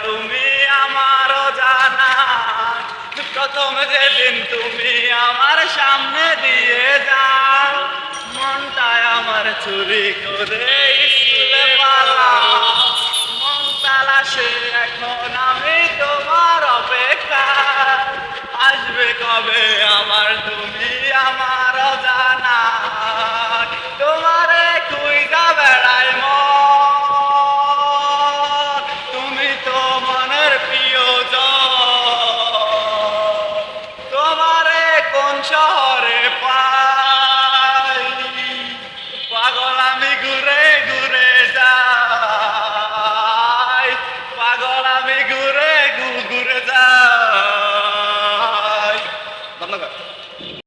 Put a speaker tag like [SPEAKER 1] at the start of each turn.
[SPEAKER 1] তুমি আমারও জানা প্রথম যেদিন তুমি আমার সামনে দিয়ে যাও মনটায় আমার চুরি করে স্কুলে পালাও মন তালাশে এখন আমি তোমার অপেক্ষা